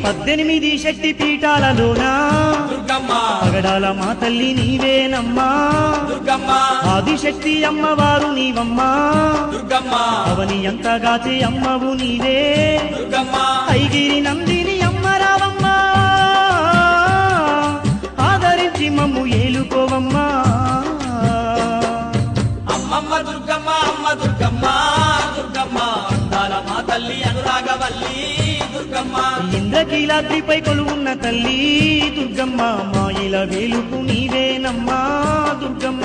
18 శక్తి పీఠాలలోనా దుర్గమ్మ పగడాల మా తల్లి నీవేనమ్మా దుర్గమ్మ ఆదిశక్తి అమ్మవారు నీవమ్మా దుర్గమ్మ అవని ఎంతగాచే అమ్మవు నీవే దుర్గమ్మ ఐగిరి నందిని అమ్మరావమ్మా ఆదరించి మమ్ము ఏలుకోవమ్మా అమ్మమ్మ దుర్గమ్మ అమ్మ దుర్గమ్మ దుర్గమ్మ అందాల మా తల్లి అనురాగవల్లి దుర్గమ్మ ఇంద్రకీలాద్రిపై కొలువున్న తల్లి దుర్గమ్మ మాయిల వేలుపు నీవేనమ్మా దుర్గమ్మ